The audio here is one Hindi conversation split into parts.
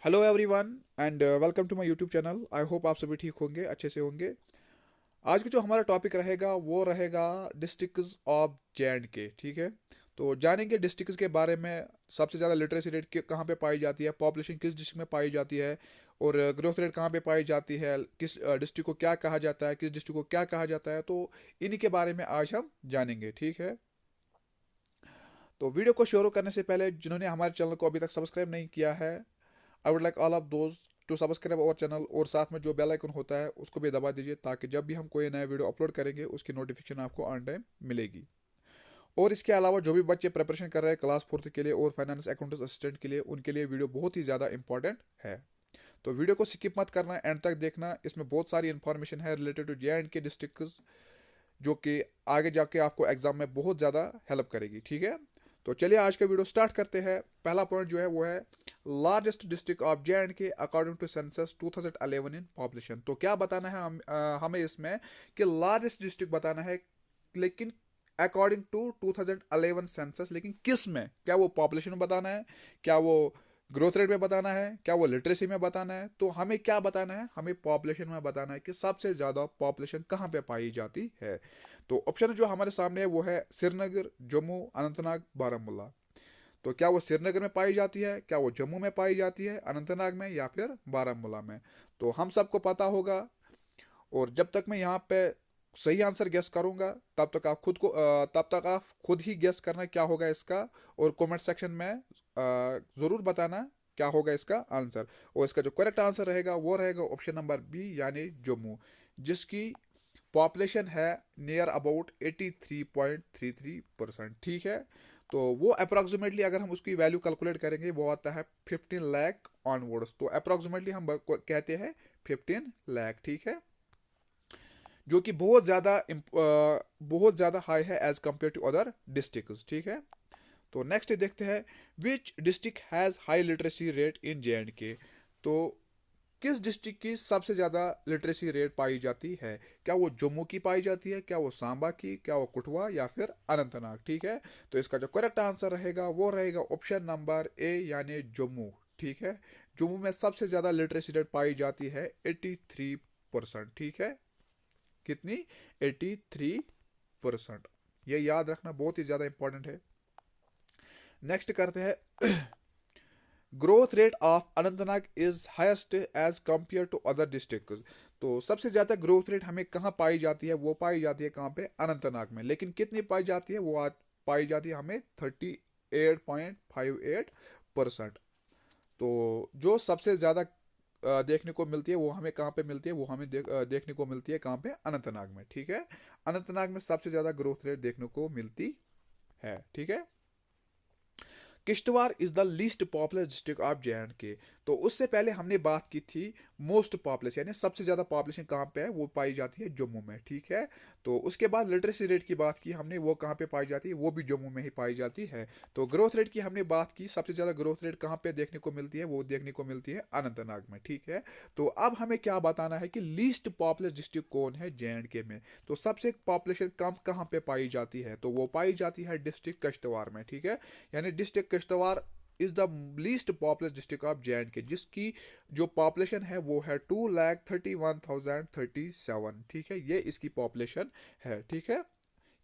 Hello everyone and welcome to my YouTube channel. I hope आप सभी ठीक होंगे, अच्छे से होंगे। आज का जो हमारा टॉपिक रहेगा वो रहेगा डिस्ट्रिक्ट्स ऑफ जे एंड के। ठीक है, तो जानेंगे डिस्ट्रिक्ट्स के बारे में। सबसे ज़्यादा लिटरेसी रेट कहाँ पे पाई जाती है, पॉपुलेशन किस डिस्ट्रिक्ट में पाई जाती है, और ग्रोथ रेट कहाँ पे पाई जाती है, किस डिस्ट्रिक्ट को क्या कहा जाता है, किस डिस्ट्रिक्ट को क्या कहा जाता है। तो इन्हीं के बारे में आज हम जानेंगे। ठीक है, तो वीडियो को शुरू करने से पहले जिन्होंने हमारे चैनल को अभी तक सब्सक्राइब नहीं किया है, I would like all of those two subscribe our channel, और साथ में जो बेल आइकन होता है उसको भी दबा दीजिए ताकि जब भी हम कोई नया वीडियो अपलोड करेंगे उसकी नोटिफिकेशन आपको ऑन टाइम मिलेगी। और इसके अलावा जो भी बच्चे प्रिपरेशन कर रहे हैं क्लास फोर्थ के लिए और फाइनेंस अकाउंटेंट असिस्टेंट के लिए, उनके लिए वीडियो बहुत ही ज़्यादा इंपॉर्टेंट है। तो वीडियो को स्किप मत करना, एंड तक देखना। इसमें बहुत सारी इंफॉर्मेशन है रिलेटेड टू जे एंड के डिस्ट्रिक्ट, जो कि आगे जाके आपको एग्जाम में बहुत ज़्यादा हेल्प करेगी। ठीक है, तो चलिए आज का वीडियो स्टार्ट करते हैं। पहला पॉइंट जो है वो है largest district of J and K according to census 2011 in population. तो क्या बताना है हमें इसमें कि लार्जेस्ट डिस्ट्रिक्ट बताना है, लेकिन अकॉर्डिंग टू 2011 सेंसस, लेकिन किस में? क्या वो पॉपुलेशन में बताना है, क्या वो ग्रोथ रेट में बताना है, क्या वो लिटरेसी में बताना है? तो हमें क्या बताना है, हमें पॉपुलेशन में बताना है कि सबसे ज़्यादा पॉपुलेशन कहाँ पे पाई जाती है। तो ऑप्शन जो हमारे सामने है वो है श्रीनगर, जम्मू, अनंतनाग, बारामूला। तो क्या वो श्रीनगर में पाई जाती है, क्या वो जम्मू में पाई जाती है, अनंतनाग में, या फिर बारामूला में? तो हम सबको पता होगा। और जब तक मैं यहाँ पे सही आंसर गेस करूंगा तब तक आप खुद ही गेस करना क्या होगा इसका, और कमेंट सेक्शन में ज़रूर बताना क्या होगा इसका आंसर। और इसका जो करेक्ट आंसर रहेगा वो रहेगा ऑप्शन नंबर बी, यानी जम्मू, जिसकी पॉपुलेशन है नियर अबाउट 83.33%। ठीक है, तो वो अप्रॉक्सीमेटली अगर हम उसकी वैल्यू कैलकुलेट करेंगे वो आता है 15 लाख ऑनवर्ड्स। तो अप्रॉक्सीमेटली हम कहते हैं 15 लाख। ठीक है, जो कि बहुत ज़्यादा हाई है as compare to other district. ठीक है, तो नेक्स्ट देखते हैं which district has high literacy rate in J and K. तो किस डिस्ट्रिक्ट की सबसे ज़्यादा लिटरेसी रेट पाई जाती है? क्या वो जम्मू की पाई जाती है, क्या वो सांबा की, क्या वो कठुआ, या फिर अनंतनाग? ठीक है, तो इसका जो करेक्ट आंसर रहेगा वो रहेगा ऑप्शन नंबर ए, यानी जम्मू। ठीक है, जम्मू में सबसे ज़्यादा लिटरेसी रेट पाई जाती है 83%। ठीक है, कितनी? 83%। ये याद रखना बहुत ही ज़्यादा इंपॉर्टेंट है। नेक्स्ट करते हैं growth rate of Anantnag is highest as compare to other district. तो सबसे ज़्यादा ग्रोथ रेट हमें कहाँ पाई जाती है? वो पाई जाती है कहाँ पे? अनंतनाग में। लेकिन कितनी पाई जाती है? पाई जाती है हमें 38.58%। तो जो सबसे ज़्यादा देखने को मिलती है वो हमें कहाँ पे मिलती है? वो हमें देखने को मिलती है कहाँ पे? अनंतनाग में। ठीक है, अनंतनाग में सबसे ज़्यादा ग्रोथ रेट देखने को मिलती है। ठीक है, Kishtwar is the least popular district of J and K. तो उससे पहले हमने बात की थी मोस्ट पॉपुलेशन, यानी सबसे ज़्यादा पॉपुलेशन कहाँ पे है? वो पाई जाती है जम्मू में। ठीक है, तो उसके बाद लिटरेसी रेट की बात की हमने, वो कहाँ पे पाई जाती है? वो भी जम्मू में ही पाई जाती है। तो ग्रोथ रेट की हमने बात की, सबसे ज़्यादा ग्रोथ रेट कहाँ पे देखने को मिलती है? वो देखने को मिलती है अनंतनाग में। ठीक है, तो अब हमें क्या बताना है कि लीस्ट पॉपुलर डिस्ट्रिक्ट कौन है जे एंड के में? तो सबसे पॉपुलेशन कम कहाँ पे पाई जाती है? तो वो पाई जाती है डिस्ट्रिक्ट किश्तवाड़ में। ठीक है, यानी district Kishtwar is the least popular district of J and के, जिसकी जो पॉपुलेशन है वो है 2,31,037। ठीक है, ये इसकी पॉपुलेशन है। ठीक है,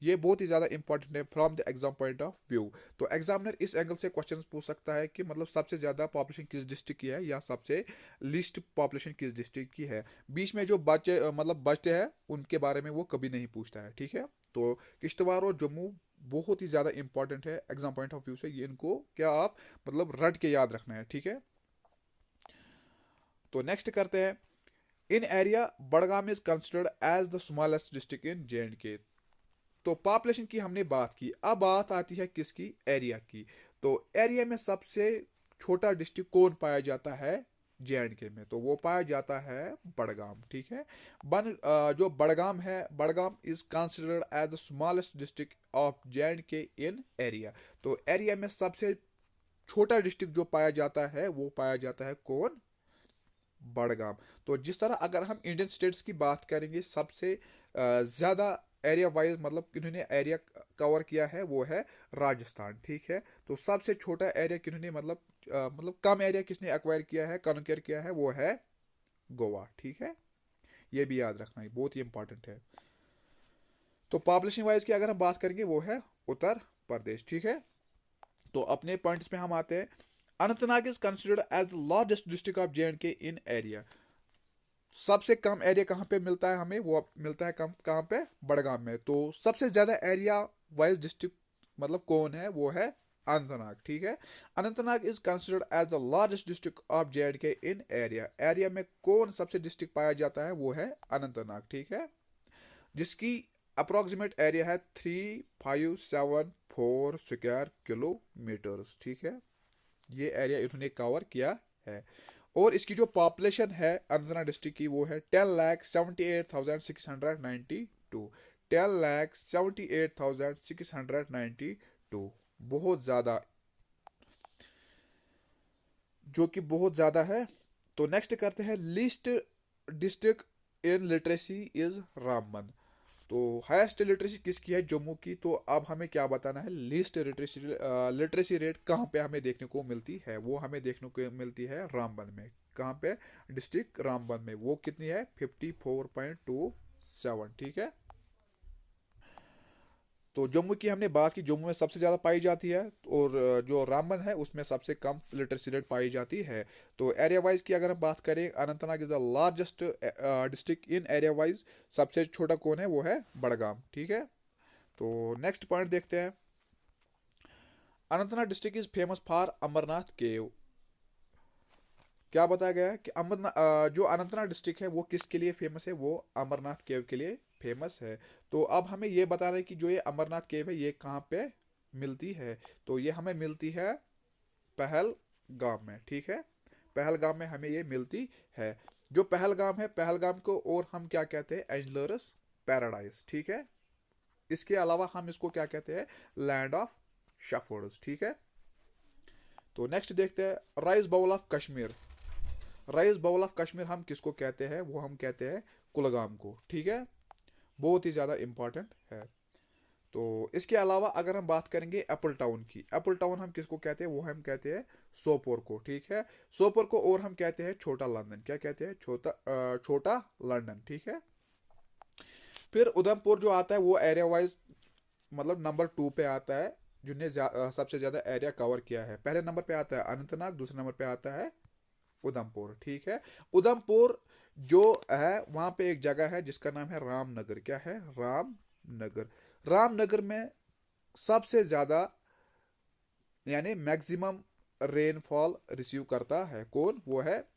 ये बहुत ही ज़्यादा इंपॉर्टेंट है from the exam point of view. तो एग्जामिनर इस एंगल से क्वेश्चन पूछ सकता है कि मतलब सबसे ज़्यादा पॉपुलेशन किस डिस्ट्रिक्ट की है, या सबसे लिस्ट पॉपुलेशन किस डिस्ट्रिक्ट की है। बीच में जो बच्चे मतलब बचते हैं उनके बारे में वो कभी नहीं पूछता है। ठीक है, तो किश्तवाड़ और जम्मू बहुत ही ज़्यादा इंपॉर्टेंट है एग्जाम पॉइंट ऑफ व्यू से। ये इनको क्या आप मतलब रट के याद रखना है। ठीक है, तो नेक्स्ट करते हैं in area Budgam is considered as the smallest district in J and K. तो पॉपुलेशन की हमने बात की, अब बात आती है किसकी? एरिया की। तो एरिया में सबसे छोटा डिस्ट्रिक्ट कौन पाया जाता है जे एंड के में? तो वो पाया जाता है बड़गाम। ठीक है, जो बड़गाम है, Budgam is considered as the smallest district of J and K in area. तो एरिया में सबसे छोटा डिस्ट्रिक्ट जो पाया जाता है वो पाया जाता है कौन? बड़गाम। तो जिस तरह अगर हम इंडियन स्टेट्स की बात करेंगे, सबसे ज़्यादा एरिया वाइज मतलब किन्होंने एरिया कवर किया है वो है राजस्थान। ठीक है, तो सबसे छोटा एरिया किन्होंने मतलब मतलब कम एरिया किसने एक्वायर किया है, कॉन्कर किया है, वो है गोवा। ठीक है, ये भी याद रखना, है बहुत ही इंपॉर्टेंट है। तो पॉपुलेशन वाइज की अगर हम बात करेंगे वो है उत्तर प्रदेश। ठीक है, तो अपने पॉइंट्स पे हम आते हैं। Anantnag is considered as the largest district of J K in area. सबसे कम एरिया कहाँ पे मिलता है हमें, वो मिलता है कम कहाँ पे, बड़गाम में। तो सबसे ज्यादा एरिया वाइज डिस्ट्रिक्ट मतलब कौन है, वो है अनंतनाग। ठीक है, Anantnag is considered as the largest district of J in area. Area में कौन सबसे डिस्ट्रिक्ट पाया जाता है, वो है अनंतनाग। ठीक है, जिसकी अप्रोक्सीमेट एरिया है 3574 स्क्वायर किलोमीटर्स। ठीक है, ये एरिया इन्होंने कवर किया है। और इसकी जो पॉपुलेशन है अनंतनाग डिस्ट्रिक्ट की, वो है 10,78,692। 10,78,692, बहुत ज़्यादा, जो कि बहुत ज़्यादा है। तो नेक्स्ट करते हैं, least district in literacy is Ramban. तो हाईएस्ट लिटरेसी किसकी है, जम्मू की। तो अब हमें क्या बताना है, लीस्ट लिटरेसी रेट कहाँ पे हमें देखने को मिलती है, वो हमें देखने को मिलती है रामबन में। कहाँ पे, डिस्ट्रिक्ट रामबन में। वो कितनी है, 54.27। ठीक है, तो जम्मू की हमने बात की, जम्मू में सबसे ज़्यादा पाई जाती है, और जो रामबन है उसमें सबसे कम लिटरेसी रेट पाई जाती है। तो एरिया वाइज की अगर हम बात करें, Anantnag is the largest district in area wise. सबसे छोटा कौन है, वो है बड़गाम। ठीक है, तो नेक्स्ट पॉइंट देखते हैं। Anantnag district is famous for Amarnath cave. क्या बताया गया है कि जो अनंतनाग डिस्ट्रिक्ट है वो किसके लिए फेमस है, वो अमरनाथ केव के लिए फेमस है। तो अब हमें ये बताना है कि जो ये अमरनाथ केव है ये कहाँ पे मिलती है। तो ये हमें मिलती है पहलगाम में। ठीक है, पहलगाम में हमें ये मिलती है। जो पहलगाम है, पहलगाम को और हम क्या कहते हैं, एंजलर्स पैराडाइज। ठीक है, इसके अलावा हम इसको क्या कहते हैं, लैंड ऑफ शेफर्ड्स। ठीक है, तो नेक्स्ट देखते हैं, rice bowl of Kashmir. Rice bowl of Kashmir हम किसको कहते हैं, वो हम कहते हैं कुलगाम को। ठीक है, बहुत ही ज़्यादा इंपॉर्टेंट है। तो इसके अलावा अगर हम बात करेंगे एप्पल टाउन की, एप्पल टाउन हम किसको कहते हैं, वो हम कहते हैं सोपोर को। ठीक है, सोपोर को और हम कहते हैं छोटा लंदन। क्या कहते हैं, छोटा लंदन। ठीक है, फिर उधमपुर जो आता है वो एरिया वाइज मतलब नंबर 2 पे आता है, जिन्हें सबसे ज़्यादा एरिया कवर किया है। पहले नंबर पे आता है अनंतनाग, दूसरे नंबर पे आता है उधमपुर। ठीक है, उधमपुर जो है वहां पे एक जगह है जिसका नाम है रामनगर। क्या है, रामनगर। रामनगर में सबसे ज्यादा यानी मैक्सिमम रेनफॉल रिसीव करता है कौन, वो है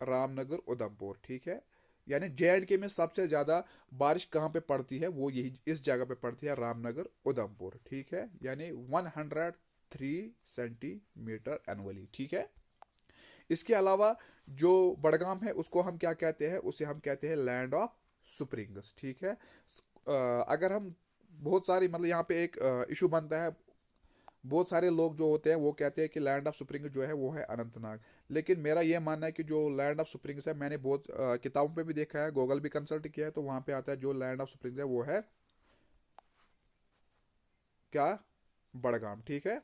रामनगर उधमपुर। ठीक है, यानी जे में सबसे ज्यादा बारिश कहाँ पे पड़ती है, वो यही इस जगह पे पड़ती है, रामनगर उधमपुर। ठीक है, यानी 103 सेंटीमीटर एनुअली। ठीक है, इसके अलावा जो बड़गाम है उसको हम क्या कहते हैं, उसे हम कहते हैं लैंड ऑफ स्प्रिंग्स। ठीक है, अगर हम बहुत सारी मतलब यहाँ पे एक इशू बनता है, बहुत सारे लोग जो होते हैं वो कहते हैं कि लैंड ऑफ स्प्रिंग जो है वो है अनंतनाग। लेकिन मेरा ये मानना है कि जो लैंड ऑफ स्प्रिंग्स है, मैंने बहुत किताबों पे भी देखा है, गूगल भी कंसल्ट किया है, तो वहाँ पे आता है जो लैंड ऑफ स्प्रिंग्स है वो है क्या, बड़गाम। ठीक है,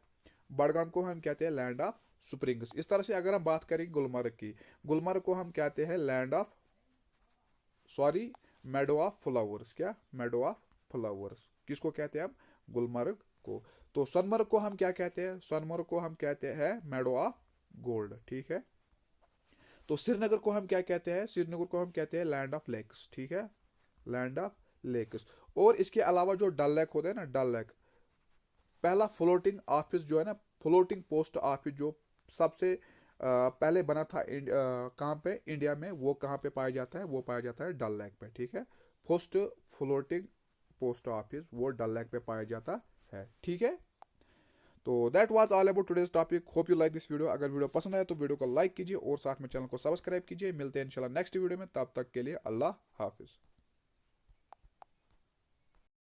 बड़गाम को हम कहते हैं लैंड ऑफ स्प्रिंग्स। इस तरह से अगर हम बात करें गुलमर्ग की, गुलमर्ग को हम कहते हैं land of sorry Medo of flowers. क्या, मेडो ऑफ फ्लावर्स किसको कहते हैं हम, गुलमर्ग को। तो सोनमर्ग को हम क्या कहते हैं, सोनमर्ग को हम कहते हैं मेडो ऑफ गोल्ड। ठीक है, तो श्रीनगर को हम क्या कहते हैं, श्रीनगर को हम कहते हैं लैंड ऑफ लेक्स। ठीक है, लैंड ऑफ लेक्स। और इसके अलावा जो डल लेक होता है ना, डल लेक, पहला फ्लोटिंग ऑफिस जो है ना, फ्लोटिंग पोस्ट ऑफिस जो सबसे पहले बना था कहाँ पे, इंडिया में, वो कहाँ पे पाया जाता है, वो पाया जाता है डल लेक पे। ठीक है, फर्स्ट फ्लोटिंग पोस्ट ऑफिस वो डल लेक पे पाया जाता है। ठीक है, तो that was all about today's topic. Hope you like this video. अगर वीडियो पसंद आए तो वीडियो को लाइक कीजिए और साथ में चैनल को सब्सक्राइब कीजिए। मिलते हैं इंशाल्लाह नेक्स्ट वीडियो में, तब तक के लिए अल्लाह हाफिज।